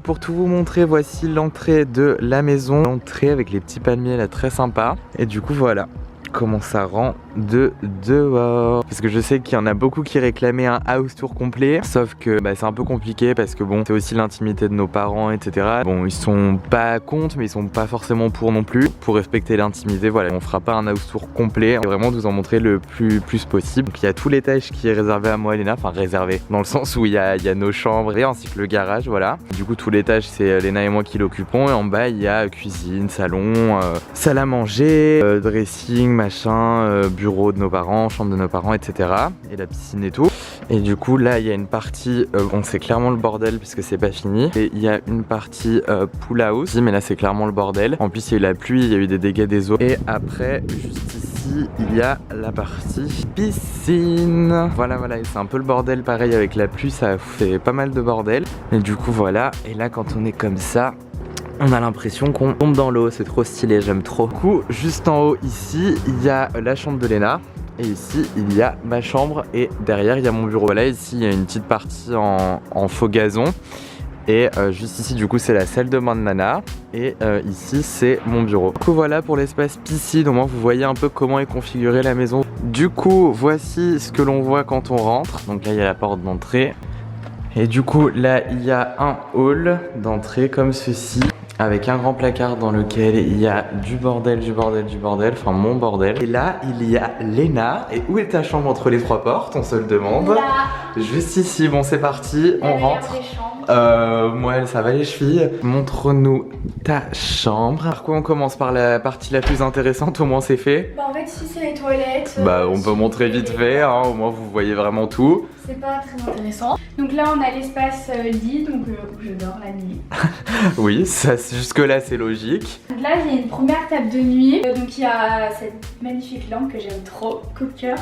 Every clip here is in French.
pour tout vous montrer, voici l'entrée de la maison. L'entrée avec les petits palmiers là, très sympa. Et du coup voilà comment ça rend de dehors. Parce que je sais qu'il y en a beaucoup qui réclamaient un house tour complet. Sauf que bah, c'est un peu compliqué parce que bon, c'est aussi l'intimité de nos parents, etc. Bon, ils sont pas contre, mais ils sont pas forcément pour non plus. Pour respecter l'intimité, voilà, on fera pas un house tour complet. Et vraiment de vous en montrer le plus possible. Donc il y a tout l'étage qui est réservé à moi et Léna. Enfin réservé, dans le sens où il y a nos chambres et ainsi que le garage, voilà. Du coup tout l'étage c'est Léna et moi qui l'occupons. Et en bas il y a cuisine, salon, salle à manger, dressing, machin, bureau de nos parents, chambre de nos parents, etc. Et la piscine et tout. Et du coup là il y a une partie, bon c'est clairement le bordel puisque c'est pas fini. Et il y a une partie pool house, mais là c'est clairement le bordel. En plus il y a eu la pluie, il y a eu des dégâts des eaux. Et après juste ici il y a la partie piscine. Voilà, c'est un peu le bordel pareil avec la pluie, ça fait pas mal de bordel. Et du coup voilà, et là quand on est comme ça, on a l'impression qu'on tombe dans l'eau, c'est trop stylé, j'aime trop. Du coup, juste en haut ici, il y a la chambre de Léna. Et ici, il y a ma chambre et derrière, il y a mon bureau. Voilà, ici, il y a une petite partie en faux gazon. Et juste ici, du coup, c'est la salle de bain de Nana. Et ici, c'est mon bureau. Du coup, voilà pour l'espace piscine. Au moins, vous voyez un peu comment est configurée la maison. Du coup, voici ce que l'on voit quand on rentre. Donc là, il y a la porte d'entrée. Et du coup, là, il y a un hall d'entrée comme ceci, avec un grand placard dans lequel il y a du bordel, enfin mon bordel. Et là, il y a Léna. Et où est ta chambre entre les trois portes? On se le demande. Là. Juste ici, bon c'est parti, on rentre. Moi ça va les chevilles. Montre-nous ta chambre. Par quoi on commence? Par la partie la plus intéressante, au moins c'est fait. Bah en fait ici c'est les toilettes. Bah on peut montrer vite fait, hein, au moins vous voyez vraiment tout. C'est pas très intéressant. Donc là on a l'espace lit, donc où je dors la nuit. Oui, ça jusque là c'est logique. Donc là il y a une première table de nuit. Donc il y a cette magnifique lampe que j'aime trop, coup de cœur.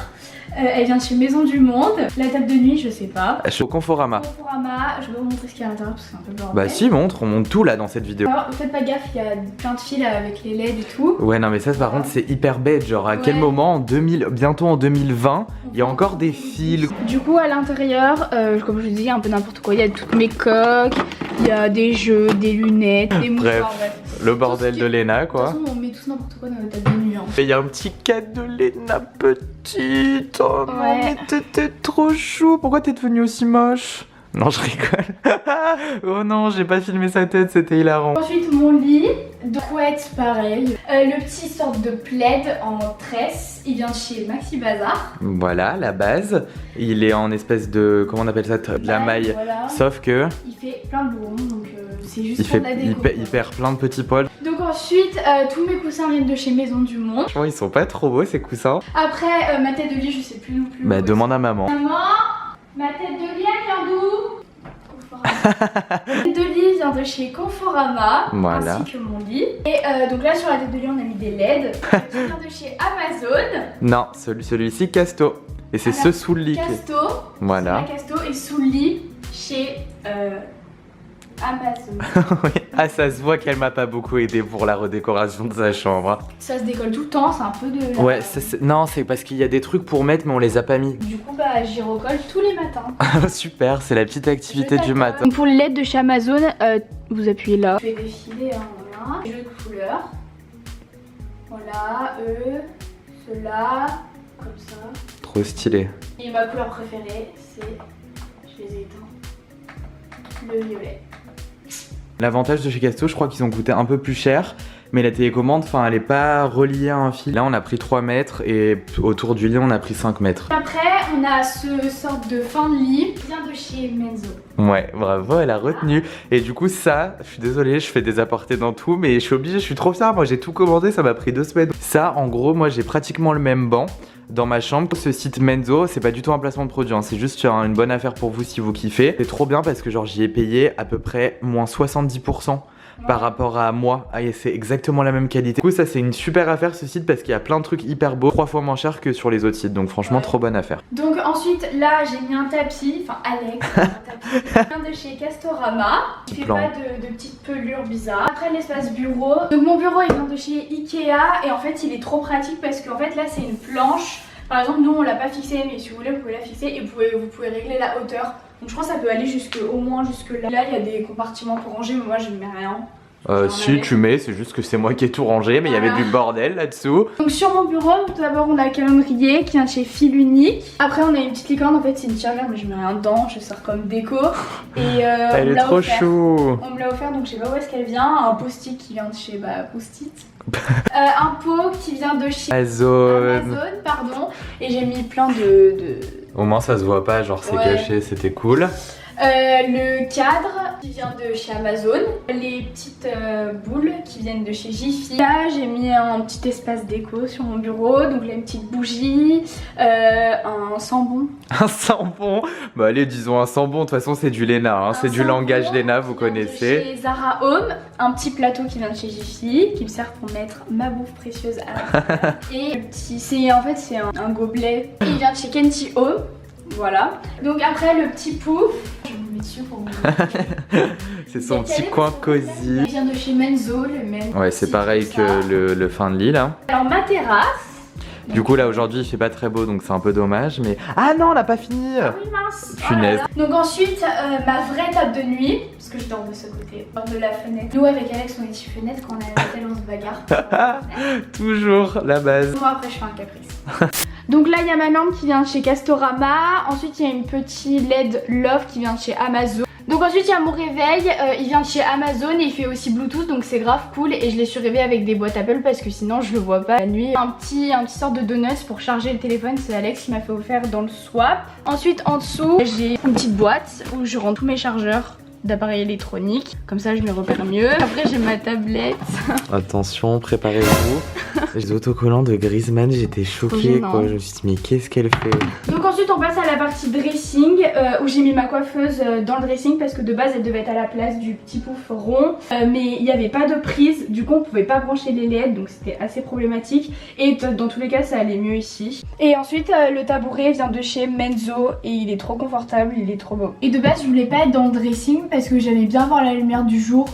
Elle vient de chez Maison du Monde. La table de nuit je sais pas. Au Conforama. Conforama, je vais vous montrer ce qu'il y a à l'intérieur parce que c'est un peu bordel. Bah si, on montre tout là dans cette vidéo. Alors faites pas gaffe, il y a plein de fils avec les LED et tout. Ouais non mais ça par contre c'est hyper bête, genre à quel moment bientôt en 2020, il y a encore des fils. Du coup à l'intérieur, comme je vous dis, un peu n'importe quoi, il y a toutes mes coques, il y a des jeux, des lunettes, des mouchoirs, bref. Le bordel de Léna quoi. De toute façon on met tous n'importe quoi dans la table de nuit. Et il y a un petit cadre de Léna petite. Oh non mais t'étais trop chou, pourquoi t'es devenue aussi moche? Non je rigole. Oh non j'ai pas filmé sa tête, c'était hilarant. Ensuite mon lit, de couette pareil. Le petit sorte de plaid en tresse, il vient de chez Maxi Bazar. Voilà la base. Il est en espèce de, comment on appelle ça, de la maille. Voilà. Sauf que il fait plein de bourrons donc c'est juste pour la déco. Il perd plein de petits poils. Donc ensuite tous mes coussins viennent de chez Maison du Monde. Franchement ils sont pas trop beaux ces coussins. Après ma tête de lit je sais plus non plus. Bah demande à maman. Maman, ma tête de lit elle vient d'où? La tête de lit vient de chez Conforama, voilà. Ainsi que mon lit. Et donc là sur la tête de lit on a mis des LED qui vient de chez Amazon. Non, celui-ci Casto. Et c'est ce sous le lit. Casto. Voilà. Casto et sous le lit chez Amazon. Oui. Ah ça se voit qu'elle m'a pas beaucoup aidé pour la redécoration de sa chambre. Ça se décolle tout le temps, c'est un peu de... Ouais, non c'est parce qu'il y a des trucs pour mettre mais on les a pas mis. Du coup bah j'y recolle tous les matins. Super, c'est la petite activité du matin. Donc pour les LED de chez Amazon, vous appuyez là. Je vais défiler, hein, voilà. Jeu de couleurs. Voilà, ceux-là, comme ça. Trop stylé. Et ma couleur préférée, c'est... Je les ai éteints. Le violet. L'avantage de chez Casto, je crois qu'ils ont coûté un peu plus cher, mais la télécommande, enfin, elle est pas reliée à un fil. Là, on a pris 3 mètres et autour du lit, on a pris 5 mètres. Après, on a ce sorte de fin de lit qui vient de chez Menzo. Ouais, bravo, elle a retenu. Et du coup, ça, je suis désolée, je fais des apartés dans tout, mais je suis obligée, je suis trop fière. Moi, j'ai tout commandé, ça m'a pris 2 semaines. Ça, en gros, moi, j'ai pratiquement le même banc dans ma chambre. Ce site Menzo, c'est pas du tout un placement de produit, hein. C'est juste une bonne affaire pour vous si vous kiffez. C'est trop bien parce que genre j'y ai payé à peu près moins 70% par rapport à moi. Ah, et c'est exactement la même qualité. Du coup ça c'est une super affaire ce site parce qu'il y a plein de trucs hyper beaux, 3 fois moins cher que sur les autres sites. Donc franchement trop bonne affaire. Donc ensuite là j'ai mis un tapis, enfin Alex un tapis qui vient de chez Castorama. Il fait pas de petites pelures bizarres. Après l'espace bureau. Donc mon bureau il vient de chez Ikea et en fait il est trop pratique parce qu'en fait là c'est une planche. Par exemple nous on l'a pas fixée mais si vous voulez vous pouvez la fixer et vous pouvez régler la hauteur Donc je pense que ça peut aller au moins jusque là. Là il y a des compartiments pour ranger, mais moi je ne mets rien. Si tu mets, c'est juste que c'est moi qui ai tout rangé, mais il y avait du bordel là-dessous. Donc sur mon bureau, tout d'abord on a un calendrier qui vient de chez Fil Unique. Après on a une petite licorne, en fait c'est une tirelire mais je mets rien dedans, je sers comme déco. Et elle est trop chou. On me l'a offert donc je sais pas où est-ce qu'elle vient. Un post-it qui vient de chez Post-it. Un pot qui vient de chez Amazon, pardon. Et j'ai mis plein de... Au moins ça se voit pas, genre c'est caché, c'était cool. Le cadre qui vient de chez Amazon, les petites boules qui viennent de chez Jiffy. Là j'ai mis un petit espace déco sur mon bureau, donc là une petite bougie, un sambon. Un sambon? Bah allez, disons un sambon, de toute façon c'est du Léna, hein. C'est du langage Léna, vous connaissez. Chez Zara Home, un petit plateau qui vient de chez Jiffy, qui me sert pour mettre ma bouffe précieuse à l'intérieur. Et le petit, c'est un gobelet qui vient de chez Kenty Home. Voilà. Donc après le petit pouf, je vais me mettre dessus pour vous. C'est son petit coin cosy. Il vient de chez Menzo, le même. Ouais, c'est pareil que le fin de lit là. Alors ma terrasse. Du coup là aujourd'hui il fait pas très beau donc c'est un peu dommage mais... Ah non on l'a pas fini. Ah oui mince. Punaise. Oh donc ensuite ma vraie table de nuit, parce que je dors de ce côté, de la fenêtre. Nous avec Alex on est petite fenêtre quand on est à l'hôtel on se bagarre. Toujours la base. Moi après je fais un caprice. Donc là il y a ma lampe qui vient de chez Castorama. Ensuite il y a une petite LED Love qui vient de chez Amazon. Donc ensuite il y a mon réveil, il vient de chez Amazon et il fait aussi Bluetooth donc c'est grave cool. Et je l'ai surréveillé avec des boîtes Apple parce que sinon je le vois pas la nuit. Un petit sorte de donuts pour charger le téléphone, c'est Alex qui m'a fait offert dans le swap. Ensuite en dessous j'ai une petite boîte où je rentre tous mes chargeurs d'appareils électroniques, comme ça je me repère mieux. Après j'ai ma tablette. Attention, préparez-vous. Les autocollants de Griezmann, j'étais choquée quoi, je me suis dit mais qu'est-ce qu'elle fait? Donc ensuite on passe à la partie dressing où j'ai mis ma coiffeuse dans le dressing parce que de base elle devait être à la place du petit pouf rond mais il n'y avait pas de prise, du coup on pouvait pas brancher les LED donc c'était assez problématique et dans tous les cas ça allait mieux ici. Et ensuite le tabouret vient de chez Menzo et il est trop confortable, il est trop beau. Et de base je voulais pas être dans le dressing parce que j'aimais bien voir la lumière du jour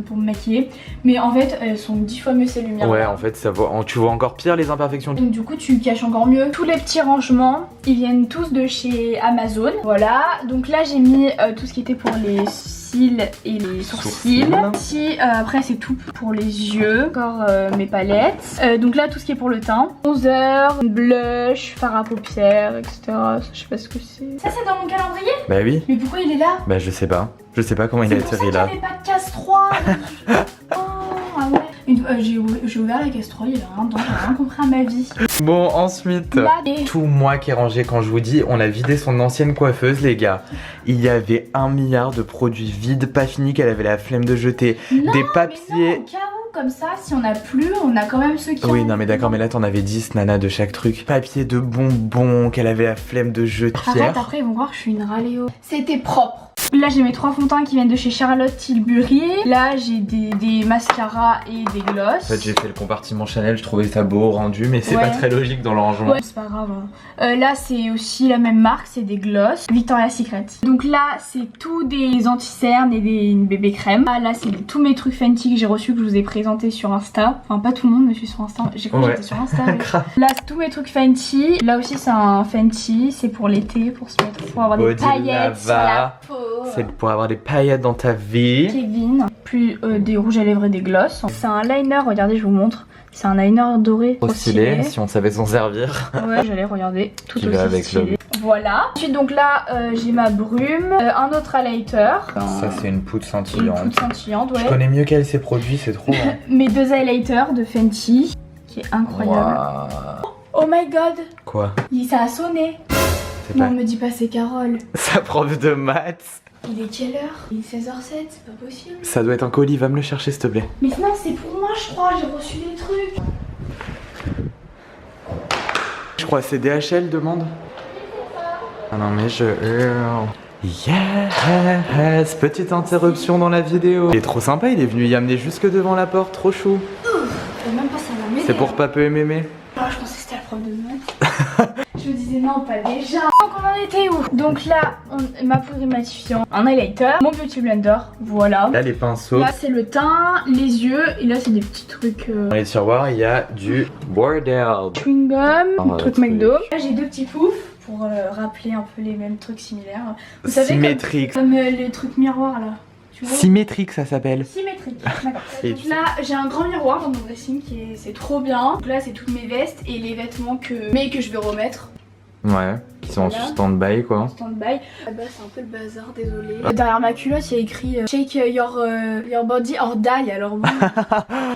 pour me maquiller, mais en fait elles sont 10 fois mieux ces lumières. Ouais en fait ça voit, tu vois encore pire les imperfections. Donc du coup tu caches encore mieux. Tous les petits rangements ils viennent tous de chez Amazon. Voilà, donc là j'ai mis tout ce qui était pour les cils et les sourcils. Ici après c'est tout pour les yeux. Encore mes palettes. Donc là tout ce qui est pour le teint, bronzer, blush, fard à paupières, etc. Ça, je sais pas ce que c'est. Ça c'est dans mon calendrier? Bah oui. Mais pourquoi il est là? Bah je sais pas. Je sais pas comment il a atterri là. Il n'y avait pas de casse 3. Oh, ah ouais. J'ai ouvert la casse 3, il y avait rien dedans, j'ai rien compris à ma vie. Bon ensuite, tout moi qui ai rangé quand je vous dis, on a vidé son ancienne coiffeuse les gars. Il y avait 1 milliard de produits vides, pas finis qu'elle avait la flemme de jeter. Non, des papiers. Mais non, au cas où, comme ça, si on a plus, on a quand même ceux qui Oui non mais d'accord mais là t'en avais 10 nana de chaque truc. Papier de bonbons qu'elle avait la flemme de jeter. Arrête, après ils vont voir que je suis une raléo. C'était propre. Là j'ai mes 3 fonds de teint qui viennent de chez Charlotte Tilbury. Là j'ai des mascaras et des glosses. En fait j'ai fait le compartiment Chanel, je trouvais ça beau rendu mais c'est pas très logique dans le rangement. Ouais c'est pas grave hein. Là c'est aussi la même marque, c'est des glosses Victoria's Secret. Donc là c'est tout des anti-cernes et des bébé crème. Là c'est tous mes trucs Fenty que j'ai reçus que je vous ai présenté sur Insta. Enfin pas tout le monde me suit sur Insta, j'ai cru que j'étais sur Insta. Là c'est tous mes trucs Fenty. Là aussi c'est un Fenty, c'est pour l'été, pour se mettre, pour avoir des paillettes sur la peau. C'est pour avoir des paillettes dans ta vie. Kevin, plus des rouges à lèvres et des glosses. C'est un liner, regardez je vous montre. C'est un liner doré. Trop stylé, si on savait s'en servir. Ouais, j'allais regarder. Tout qui aussi va avec stylé. Voilà. Ensuite donc là j'ai ma brume, un autre highlighter. Ça c'est une poudre scintillante. Une poudre scintillante, ouais. Je connais mieux qu'elle ces produits, c'est trop bon. Mes 2 highlighters de Fenty, qui est incroyable. Wow. Oh my god. Quoi? Ça a sonné. Non, me dis pas c'est Carole. Sa prof de maths. Il est quelle heure? Il est 16h07, c'est pas possible. Ça doit être un colis, va me le chercher s'il te plaît. Mais non, c'est pour moi je crois, j'ai reçu des trucs. Je crois que c'est DHL demande. Ah non mais je hurle. Yes, petite interruption dans la vidéo. Il est trop sympa, il est venu y amener jusque devant la porte, trop chou. Même pas ça va m'aider. C'est pour Papeux et Mémé. Ah, je pensais que c'était la prof de maths. Je me disais non, pas déjà. Donc on en était où? Donc là, ma poudre matifiant, un highlighter, mon beauty blender, voilà. Là les pinceaux. Là c'est le teint, les yeux, et là c'est des petits trucs. Dans les tiroirs, il y a du bordel. Chewing gum, truc McDo. Là j'ai 2 petits poufs. pour rappeler un peu les mêmes trucs similaires. Vous Symétrique. savez, comme les trucs miroirs là. Tu vois Symétrique, ça s'appelle. Symétrique, d'accord. Donc là, j'ai un grand miroir dans mon dressing c'est trop bien. Donc là, c'est toutes mes vestes et les vêtements que je vais remettre. Ouais, qui sont en stand-by quoi. En stand-by. Là-bas, c'est un peu le bazar, désolé. Derrière ma culotte, il y a écrit Shake your body or die. Alors bon,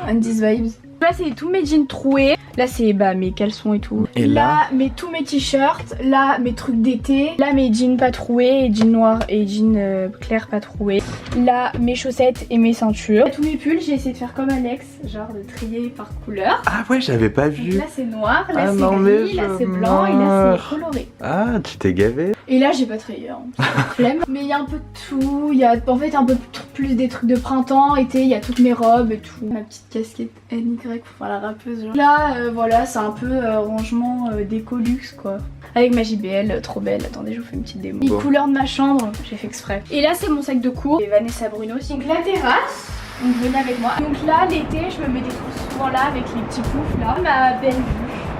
and these vibes. Là, c'est tous mes jeans troués. Là, c'est mes caleçons et tout. Et là, tous mes t-shirts. Là, mes trucs d'été. Là, mes jeans pas troués, jeans noirs et jeans clairs pas troués. Là, mes chaussettes et mes ceintures. Tous mes pulls, j'ai essayé de faire comme Alex, genre de trier par couleur. Ah ouais, j'avais pas vu. Donc là, c'est noir, là, c'est gris, là, c'est blanc et là, c'est coloré. Ah, tu t'es gavé. Et là, j'ai pas trié, hein. Flemme. Mais il y a un peu de tout. Il y a en fait un peu plus des trucs de printemps, été. Il y a toutes mes robes et tout. Ma petite casquette NY pour faire la rappeuse. Genre. Là, voilà, c'est un peu rangement déco luxe quoi. Avec ma JBL trop belle. Attendez, je vous fais une petite démo. Les couleurs de ma chambre, j'ai fait exprès. Et là, c'est mon sac de cours. Et Vanessa Bruno. Donc la terrasse. Donc venez avec moi. Donc là, l'été, je me mets des trucs souvent là avec les petits poufs là. Ma belle vue.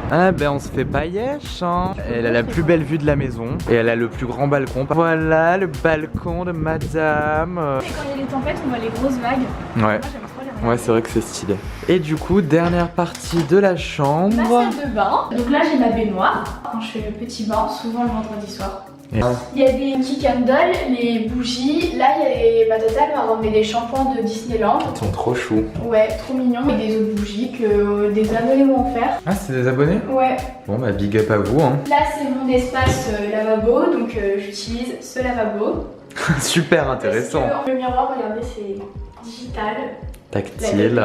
Ah ben on se fait pas yesh hein. Elle a la plus belle vue de la maison et elle a le plus grand balcon. Voilà le balcon de madame. Et quand il y a les tempêtes, on voit les grosses vagues. Ouais. Moi, j'aime trop les regarder. Ouais, c'est vrai que c'est stylé. Et du coup, dernière partie de la chambre. Ma salle de bain. Donc là, j'ai ma baignoire. Quand je fais le petit bain, souvent le vendredi soir. Et... il y a des petits candles, les bougies. Là, il y a ma tata m'a ramené des shampoings de Disneyland. Ils sont trop choux. Ouais, trop mignons. Et des autres bougies que des abonnés m'ont offert. Ah, c'est des abonnés? Ouais. Bon, bah big up à vous. Hein. Là, c'est mon espace lavabo. Donc, j'utilise ce lavabo. Super intéressant. Parce que le miroir, regardez, c'est digital. Tactile.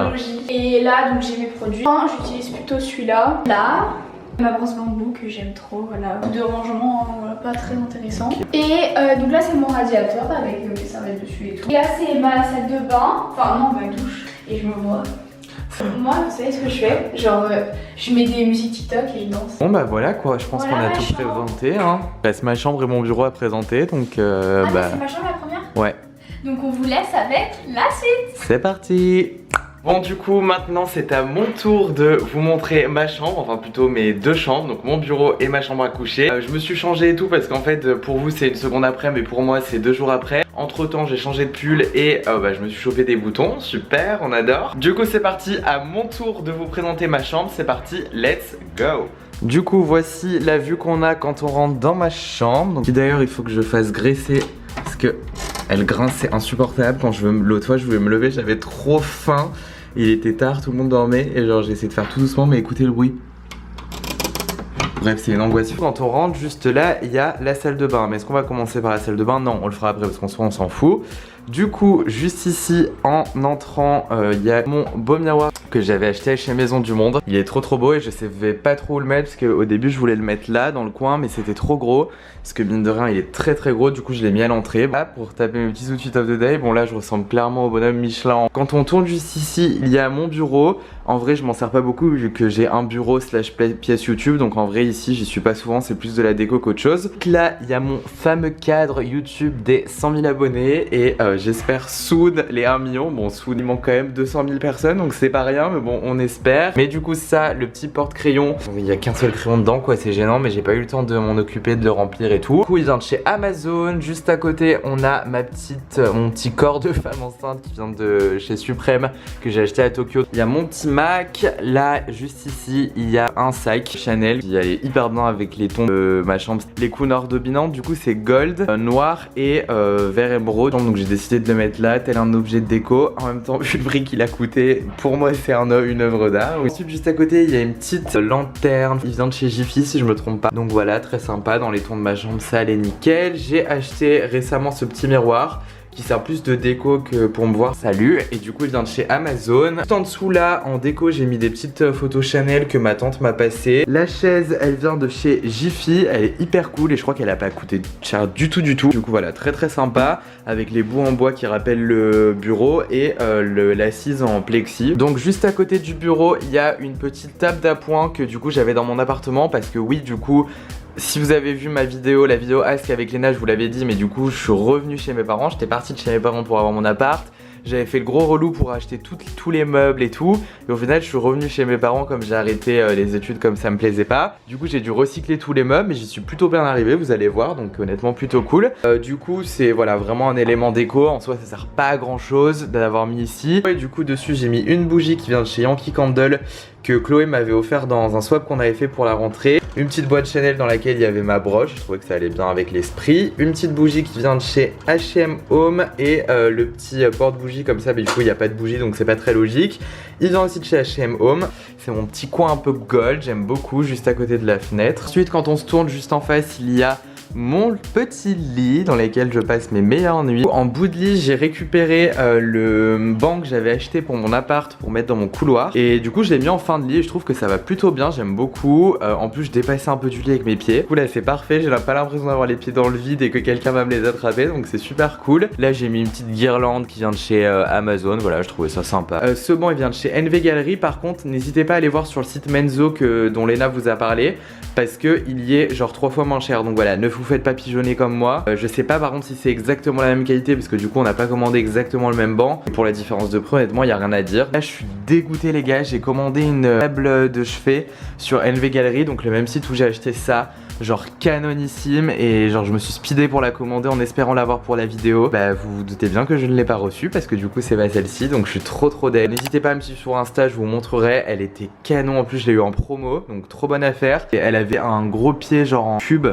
Et là, donc j'ai mes produits. J'utilise plutôt celui-là. Là. Ma brosse bambou que j'aime trop, voilà, de rangement pas très intéressant. Okay. Et donc là c'est mon radiateur avec mes serviettes dessus et tout. Et là c'est ma salle de bain, enfin non ma douche, et je me vois. Moi vous savez ce que je fais, genre je mets des musiques TikTok et je danse. Bon bah voilà quoi, je pense qu'on a tout présenté hein. Il reste ma chambre et mon bureau à présenter donc bah... c'est ma chambre la première? Ouais. Donc on vous laisse avec la suite. C'est parti. Bon du coup maintenant c'est à mon tour de vous montrer ma chambre, enfin plutôt mes deux chambres, donc mon bureau et ma chambre à coucher. Je me suis changé et tout parce qu'en fait pour vous c'est une seconde après mais pour moi c'est 2 jours après. Entre temps j'ai changé de pull et je me suis chopé des boutons, super, on adore. Du coup c'est parti, à mon tour de vous présenter ma chambre, c'est parti, let's go. Du coup voici la vue qu'on a quand on rentre dans ma chambre. Donc d'ailleurs il faut que je fasse graisser parce que elle grince, c'est insupportable. Quand l'autre fois je voulais me lever, j'avais trop faim. Il était tard, tout le monde dormait et genre j'ai essayé de faire tout doucement mais écoutez le bruit. Bref, c'est une angoisse. Quand on rentre juste là, il y a la salle de bain. Mais est-ce qu'on va commencer par la salle de bain? Non, on le fera après parce qu'en soi on s'en fout. Du coup, juste ici, en entrant, il y a mon beau miroir que j'avais acheté chez Maison du Monde. Il est trop beau et je savais pas trop où le mettre parce qu'au début je voulais le mettre là dans le coin mais c'était trop gros. Parce que mine de rien il est très gros, du coup je l'ai mis à l'entrée. Là pour taper mes petits outfits of the day, bon là je ressemble clairement au bonhomme Michelin. Quand on tourne juste ici, il y a mon bureau. En vrai je m'en sers pas beaucoup vu que j'ai un bureau / pièce YouTube. Donc en vrai ici j'y suis pas souvent, c'est plus de la déco qu'autre chose. Là il y a mon fameux cadre YouTube des 100 000 abonnés et j'espère soon les 1 million. Bon soon il manque quand même 200 000 personnes donc c'est pas rien mais bon on espère. Mais du coup ça, le petit porte-crayon, il y a qu'un seul crayon dedans quoi, c'est gênant mais j'ai pas eu le temps de m'en occuper, de le remplir et tout. Du coup il vient de chez Amazon. Juste à côté on a mon petit corps de femme enceinte qui vient de chez Suprême que j'ai acheté à Tokyo. Il y a mon petit Mac. Là juste ici il y a un sac Chanel qui est hyper bien avec les tons de ma chambre. Les couleurs dominantes du coup c'est gold, noir et vert émeraude. Donc j'ai décidé de le mettre là tel un objet de déco. En même temps vu le prix qu'il a coûté, pour moi c'est une œuvre d'art. Ensuite juste à côté il y a une petite lanterne. Il vient de chez Jiffy si je me trompe pas. Donc voilà, très sympa dans les tons de ma chambre, ça elle est nickel. J'ai acheté récemment ce petit miroir qui sert plus de déco que pour me voir. Salut. Et du coup il vient de chez Amazon. Tout en dessous là en déco j'ai mis des petites photos Chanel que ma tante m'a passées. La chaise elle vient de chez Jiffy. Elle est hyper cool et je crois qu'elle a pas coûté cher du tout. Du coup voilà, très sympa avec les bouts en bois qui rappellent le bureau et l'assise en plexi. Donc juste à côté du bureau il y a une petite table d'appoint que du coup j'avais dans mon appartement parce que oui du coup si vous avez vu ma vidéo, la vidéo Ask avec Léna, je vous l'avais dit, mais du coup je suis revenu chez mes parents. J'étais parti de chez mes parents pour avoir mon appart. j'avais fait le gros relou pour acheter tous les meubles et tout. Et au final je suis revenu chez mes parents comme j'ai arrêté les études comme ça me plaisait pas. Du coup j'ai dû recycler tous les meubles mais j'y suis plutôt bien arrivé, vous allez voir, donc honnêtement plutôt cool. Du coup c'est voilà vraiment un élément déco, en soi ça sert pas à grand chose d'avoir mis ici. Et du coup dessus j'ai mis une bougie qui vient de chez Yankee Candle que Chloé m'avait offert dans un swap qu'on avait fait pour la rentrée. Une petite boîte Chanel dans laquelle il y avait ma broche, je trouvais que ça allait bien avec l'esprit. Une petite bougie qui vient de chez H&M Home et le petit porte-bougie comme ça, mais du coup il n'y a pas de bougie donc c'est pas très logique. Il vient aussi de chez H&M Home. C'est mon petit coin un peu gold, j'aime beaucoup, juste à côté de la fenêtre. Ensuite quand on se tourne juste en face, il y a mon petit lit dans lequel je passe mes meilleures nuits. En bout de lit j'ai récupéré le banc que j'avais acheté pour mon appart pour mettre dans mon couloir. Et du coup je l'ai mis en fin de lit et je trouve que ça va plutôt bien, j'aime beaucoup. En plus je dépassais un peu du lit avec mes pieds. Du coup là c'est parfait, j'ai pas l'impression d'avoir les pieds dans le vide et que quelqu'un va me les attraper, donc c'est super cool. Là j'ai mis une petite guirlande qui vient de chez Amazon, voilà je trouvais ça sympa. Ce banc il vient de chez NV Gallery, par contre n'hésitez pas à aller voir sur le site Menzo dont Léna vous a parlé, parce que il y est genre 3 fois moins cher, donc voilà, ne vous faites pas pigeonner comme moi. Je sais pas par contre si c'est exactement la même qualité parce que du coup on n'a pas commandé exactement le même banc. Et pour la différence de prix honnêtement il n'y a rien à dire. Là je suis dégoûté les gars, j'ai commandé une table de chevet sur NV Gallery, donc le même site où j'ai acheté ça, genre canonissime, et genre je me suis speedé pour la commander en espérant l'avoir pour la vidéo. Bah vous vous doutez bien que je ne l'ai pas reçue parce que du coup c'est pas celle-ci, donc je suis trop dead. N'hésitez pas à me suivre sur Insta, je vous montrerai, elle était canon, en plus je l'ai eu en promo, donc trop bonne affaire. Et elle avait un gros pied genre en cube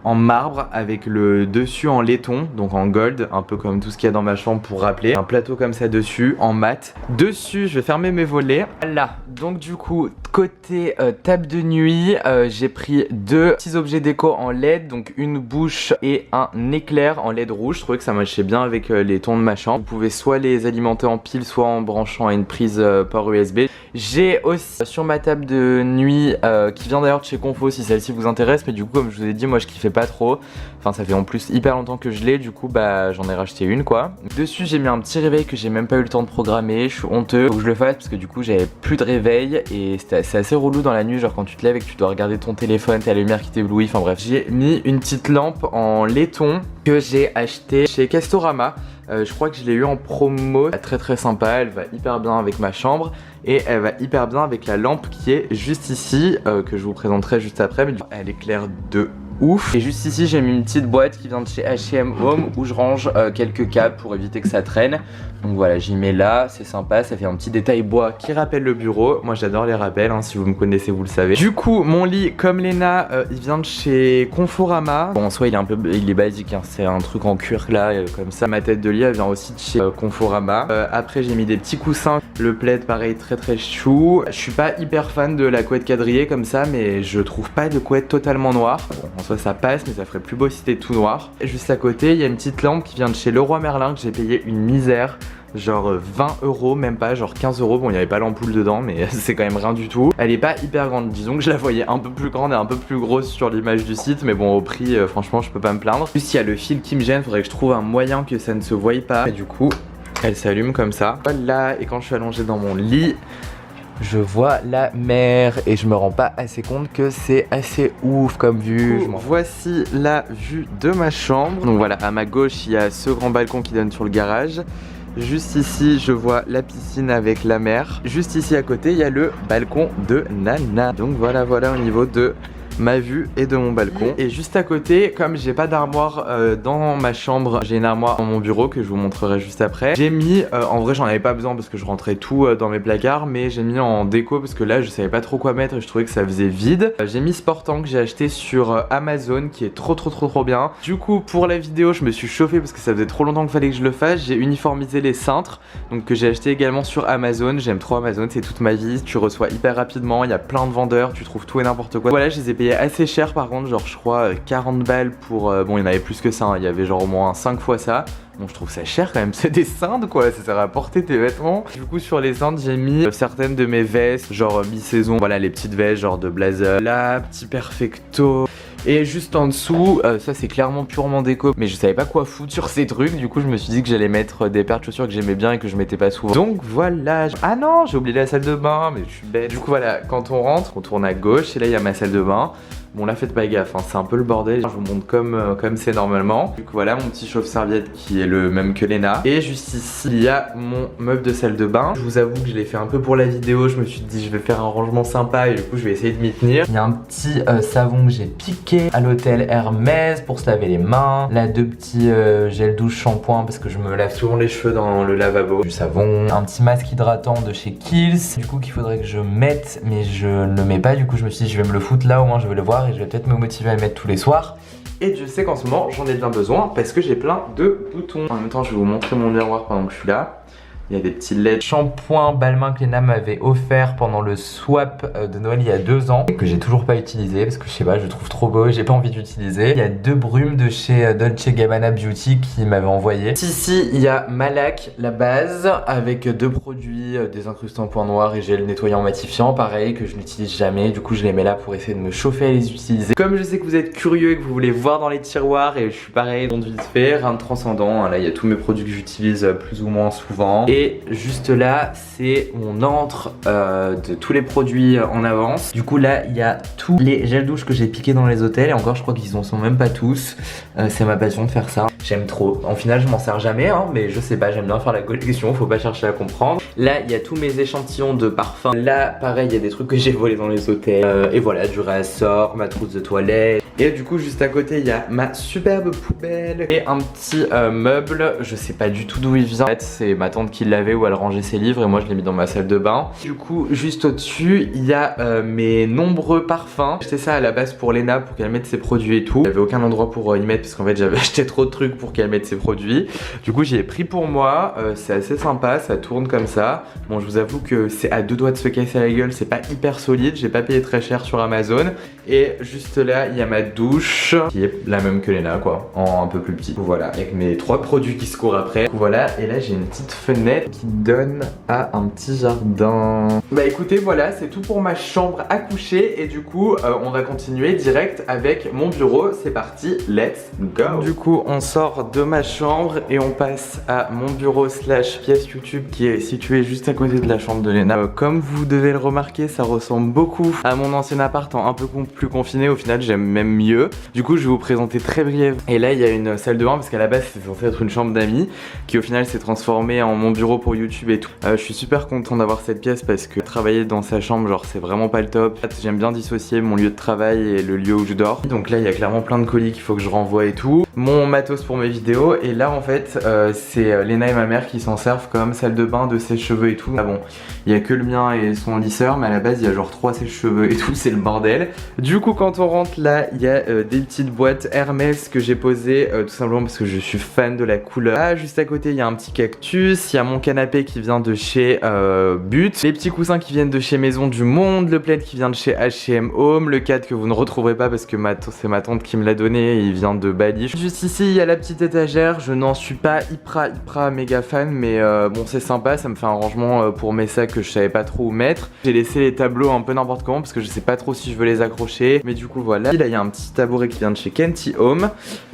en marbre avec le dessus en laiton, donc en gold, un peu comme tout ce qu'il y a dans ma chambre pour rappeler. Un plateau comme ça dessus, en mat. Dessus, je vais fermer mes volets. Là, donc du coup, côté table de nuit, j'ai pris 2 petits objets déco en LED, donc une bouche et un éclair en LED rouge. Je trouvais que ça matchait bien avec les tons de ma chambre. Vous pouvez soit les alimenter en pile, soit en branchant à une prise port USB. J'ai aussi sur ma table de nuit, qui vient d'ailleurs de chez Confo si celle-ci vous intéresse, mais du coup comme je vous ai dit, moi je kiffais pas trop, enfin ça fait en plus hyper longtemps que je l'ai, du coup bah j'en ai racheté une quoi. Dessus j'ai mis un petit réveil que j'ai même pas eu le temps de programmer, je suis honteux, faut que je le fasse parce que du coup j'avais plus de réveil et c'est assez relou dans la nuit, genre quand tu te lèves et que tu dois regarder ton téléphone, t'as la lumière qui t'éblouit, enfin bref. J'ai mis une petite lampe en laiton que j'ai acheté chez Castorama. Je crois que je l'ai eu en promo, très sympa, elle va hyper bien avec ma chambre et elle va hyper bien avec la lampe qui est juste ici, que je vous présenterai juste après, mais elle éclaire de ouf. Et juste ici j'ai mis une petite boîte qui vient de chez H&M Home où je range quelques câbles pour éviter que ça traîne. Donc voilà, j'y mets là, c'est sympa, ça fait un petit détail bois qui rappelle le bureau. Moi j'adore les rappels, hein, si vous me connaissez vous le savez. Du coup mon lit comme Léna, il vient de chez Conforama. Bon en soi il est basique, hein, c'est un truc en cuir là comme ça. Ma tête de lit elle vient aussi de chez Conforama. Après j'ai mis des petits coussins, le plaid pareil très chou. Je suis pas hyper fan de la couette quadrillée comme ça, mais je trouve pas de couette totalement noire. Bon, en soi ça passe, mais ça ferait plus beau si c'était tout noir. Et juste à côté il y a une petite lampe qui vient de chez Leroy Merlin que j'ai payé une misère, genre 20 €, même pas, genre 15 €. Bon il n'y avait pas l'ampoule dedans mais c'est quand même rien du tout. Elle est pas hyper grande, disons que je la voyais un peu plus grande et un peu plus grosse sur l'image du site, mais bon au prix franchement je peux pas me plaindre. Juste il y a le fil qui me gêne, faudrait que je trouve un moyen que ça ne se voie pas. Et du coup elle s'allume comme ça. Voilà, et quand je suis allongé dans mon lit, je vois la mer et je me rends pas assez compte que c'est assez ouf comme vue. Voici la vue de ma chambre. Donc voilà, à ma gauche il y a ce grand balcon qui donne sur le garage. Juste ici je vois la piscine avec la mer. Juste ici à côté il y a le balcon de Nana. Donc voilà au niveau de ma vue et de mon balcon. Et juste à côté, comme j'ai pas d'armoire dans ma chambre, j'ai une armoire dans mon bureau que je vous montrerai juste après. J'ai mis, en vrai j'en avais pas besoin parce que je rentrais tout dans mes placards, mais j'ai mis en déco parce que là je savais pas trop quoi mettre et je trouvais que ça faisait vide. J'ai mis ce portant que j'ai acheté sur Amazon qui est trop bien. Du coup pour la vidéo je me suis chauffé parce que ça faisait trop longtemps qu'il fallait que je le fasse. J'ai uniformisé les cintres, donc que j'ai acheté également sur Amazon. J'aime trop Amazon, c'est toute ma vie, tu reçois hyper rapidement, il y a plein de vendeurs, tu trouves tout et n'importe quoi. Voilà, je les ai payés assez cher par contre, genre je crois 40 balles pour... bon il y en avait plus que ça, hein. Il y avait genre au moins 5 fois ça. Bon je trouve ça cher quand même, c'est des cintres quoi, ça sert à porter tes vêtements. Du coup sur les cintres j'ai mis certaines de mes vestes, genre mi-saison, voilà les petites vestes genre de blazer. Là, petit perfecto. Et juste en dessous, ça c'est clairement purement déco, mais je savais pas quoi foutre sur ces trucs. Du coup je me suis dit que j'allais mettre des paires de chaussures que j'aimais bien et que je mettais pas souvent. Donc voilà, ah non j'ai oublié la salle de bain, mais je suis bête. Du coup voilà, quand on rentre, on tourne à gauche et là il y a ma salle de bain. Bon là faites pas gaffe, hein, c'est un peu le bordel, je vous montre comme c'est normalement. Donc voilà mon petit chauffe-serviette qui est le même que Léna. Et juste ici il y a mon meuble de salle de bain. Je vous avoue que je l'ai fait un peu pour la vidéo, je me suis dit je vais faire un rangement sympa et du coup je vais essayer de m'y tenir. Il y a un petit savon que j'ai piqué à l'hôtel Hermès pour se laver les mains. Là 2 petits gel douche shampoing parce que je me lave souvent les cheveux dans le lavabo. Du savon, un petit masque hydratant de chez Kiehl's du coup qu'il faudrait que je mette mais je ne le mets pas. Du coup je me suis dit je vais me le foutre là, au moins je vais le voir et je vais peut-être me motiver à le mettre tous les soirs. Et je sais qu'en ce moment j'en ai bien besoin parce que j'ai plein de boutons. En même temps je vais vous montrer mon miroir pendant que je suis là. Il y a des petits LED shampoing Balmain que Léna m'avait offert pendant le swap de Noël il y a 2 ans et que j'ai toujours pas utilisé parce que je sais pas, je le trouve trop beau et j'ai pas envie d'utiliser. Il y a 2 brumes de chez Dolce Gabbana Beauty qui m'avaient envoyé. Ici il y a Malac, la base, avec 2 produits désincrustants point noir et gel nettoyant matifiant, pareil que je n'utilise jamais. Du coup je les mets là pour essayer de me chauffer à les utiliser. Comme je sais que vous êtes curieux et que vous voulez voir dans les tiroirs et je suis pareil, donc vite fait, rien de transcendant. Là il y a tous mes produits que j'utilise plus ou moins souvent. Et juste là c'est mon antre de tous les produits en avance. Du coup là il y a tous les gels douche que j'ai piqués dans les hôtels. Et encore je crois qu'ils en sont même pas tous. C'est ma passion de faire ça. J'aime trop. En final je m'en sers jamais hein, mais je sais pas, j'aime bien faire la collection, faut pas chercher à comprendre. Là il y a tous mes échantillons de parfums. Là pareil il y a des trucs que j'ai volés dans les hôtels. Et voilà, du réassort, ma trousse de toilette. Et du coup juste à côté il y a ma superbe poubelle et un petit meuble. Je sais pas du tout d'où il vient. En fait c'est ma tante qui l'avait, où elle rangeait ses livres et moi je l'ai mis dans ma salle de bain. Du coup juste au dessus il y a mes nombreux parfums. J'ai acheté ça à la base pour Léna pour qu'elle mette ses produits et tout. J'avais aucun endroit pour y mettre parce qu'en fait j'avais acheté trop de trucs pour qu'elle mette ses produits. Du coup j'y ai pris pour moi. C'est assez sympa, ça tourne comme ça. Bon je vous avoue que c'est à 2 doigts de se casser la gueule, c'est pas hyper solide. J'ai pas payé très cher sur Amazon. Et juste là il y a ma douche qui est la même que Léna quoi, en un peu plus petit. Voilà, avec mes 3 produits qui se courent après. Voilà, et là j'ai une petite fenêtre qui donne à un petit jardin. Bah écoutez voilà, c'est tout pour ma chambre à coucher. Et du coup on va continuer direct avec mon bureau. C'est parti, let's go. Du coup on sort de ma chambre et on passe à mon bureau slash pièce YouTube qui est situé juste à côté de la chambre de Léna. Comme vous devez le remarquer, ça ressemble beaucoup à mon ancien appart en un peu plus confiné. Au final j'aime même mieux. Du coup je vais vous présenter très brièvement. Et là il y a une salle de bain parce qu'à la base c'était censé être une chambre d'amis qui au final s'est transformée en mon bureau pour YouTube et tout. Je suis super content d'avoir cette pièce parce que travailler dans sa chambre genre c'est vraiment pas le top. J'aime bien dissocier mon lieu de travail et le lieu où je dors. Donc là il y a clairement plein de colis qu'il faut que je renvoie et tout. Mon matos pour mes vidéos. Et là en fait c'est Léna et ma mère qui s'en servent comme salle de bain de sèche-cheveux et tout. Ah bon, il y a que le mien et son lisseur, mais à la base il y a genre 3 sèche-cheveux et tout, c'est le bordel. Du coup quand on rentre là il y a des petites boîtes Hermès que j'ai posées tout simplement parce que je suis fan de la couleur. Là juste à côté il y a un petit cactus, il y a mon canapé qui vient de chez But, les petits coussins qui viennent de chez Maison du Monde, le plaid qui vient de chez H&M Home, le cadre que vous ne retrouverez pas parce que c'est ma tante qui me l'a donné et il vient de Bali. Juste ici il y a la petite étagère, je n'en suis pas hyper méga fan mais bon c'est sympa, ça me fait un rangement pour mes sacs que je savais pas trop où mettre. J'ai laissé les tableaux un peu n'importe comment parce que je sais pas trop si je veux les accrocher, mais du coup voilà. Là il y a un petit tabouret qui vient de chez Kenty Home,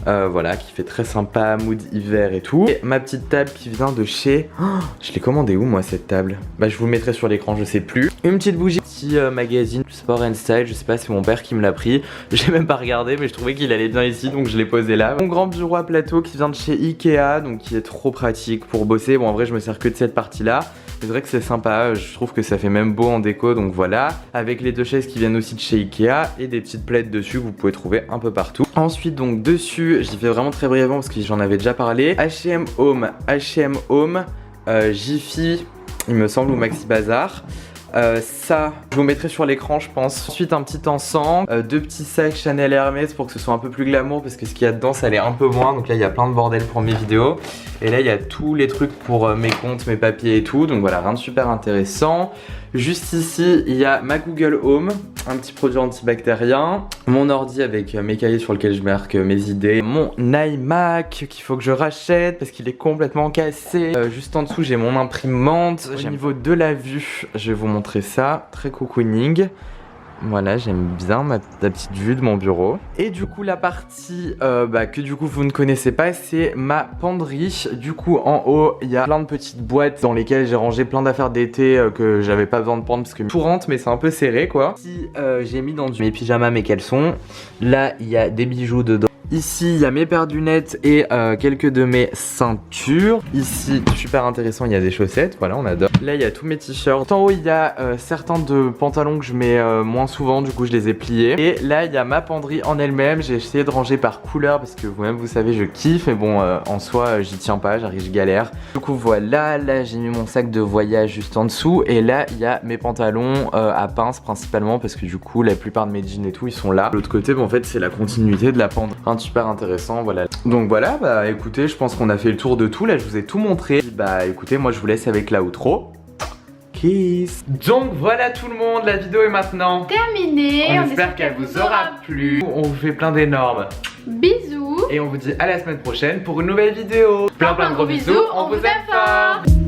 voilà, qui fait très sympa, mood hiver et tout. Et ma petite table qui vient de chez... Oh, je l'ai commandé où moi cette table? Bah je vous le mettrai sur l'écran, je sais plus. Une petite bougie, petit magazine Sport and Style, je sais pas, c'est mon père qui me l'a pris. J'ai même pas regardé mais je trouvais qu'il allait bien ici donc je l'ai posé là. Mon grand bureau à plateau qui vient de chez Ikea, donc qui est trop pratique pour bosser. Bon en vrai je me sers que de cette partie là. C'est vrai que c'est sympa, je trouve que ça fait même beau en déco, donc voilà. Avec les 2 chaises qui viennent aussi de chez Ikea et des petites plaides dessus que vous pouvez trouver un peu partout. Ensuite donc dessus, j'y fais vraiment très brièvement parce que j'en avais déjà parlé. H&M Home, Jiffy, il me semble, ou Maxi Bazar. Ça, je vous mettrai sur l'écran je pense. Ensuite un petit encens, 2 petits sacs Chanel et Hermès pour que ce soit un peu plus glamour parce que ce qu'il y a dedans ça l'est un peu moins. Donc là il y a plein de bordel pour mes vidéos. Et là il y a tous les trucs pour mes comptes, mes papiers et tout. Donc voilà, rien de super intéressant. Juste ici il y a ma Google Home, un petit produit antibactérien. Mon ordi avec mes cahiers sur lesquels je marque mes idées. Mon iMac qu'il faut que je rachète parce qu'il est complètement cassé. Juste en dessous j'ai mon imprimante. Au niveau de la vue, je vais vous montrer ça, très cocooning. Voilà, j'aime bien la petite vue de mon bureau. Et du coup, la partie que du coup vous ne connaissez pas, c'est ma penderie. Du coup, en haut, il y a plein de petites boîtes dans lesquelles j'ai rangé plein d'affaires d'été que j'avais pas besoin de prendre parce que tout rentre, mais c'est un peu serré quoi. Ici, j'ai mis dans mes pyjamas mes caleçons. Là, il y a des bijoux dedans. Ici, il y a mes paires de lunettes et quelques de mes ceintures. Ici, super intéressant, il y a des chaussettes. Voilà, on adore. Là, il y a tous mes t-shirts. En haut, il y a certains de pantalons que je mets moins souvent. Du coup, je les ai pliés. Et là, il y a ma penderie en elle-même. J'ai essayé de ranger par couleur parce que vous-même, vous savez, je kiffe. Mais bon, en soi, j'y tiens pas. J'arrive, je galère. Du coup, voilà. Là, j'ai mis mon sac de voyage juste en dessous. Et là, il y a mes pantalons à pince principalement parce que du coup, la plupart de mes jeans et tout, ils sont là. De l'autre côté, en fait, c'est la continuité de la penderie. Super intéressant, voilà. Donc voilà, bah écoutez, je pense qu'on a fait le tour de tout. Là, je vous ai tout montré. Bah écoutez, moi je vous laisse avec la outro. Kiss. Donc voilà tout le monde, la vidéo est maintenant terminée. On espère qu'elle vous aura plu. On vous fait plein d'énormes bisous. Et on vous dit à la semaine prochaine pour une nouvelle vidéo. Plein de gros bisous, on vous aime fort.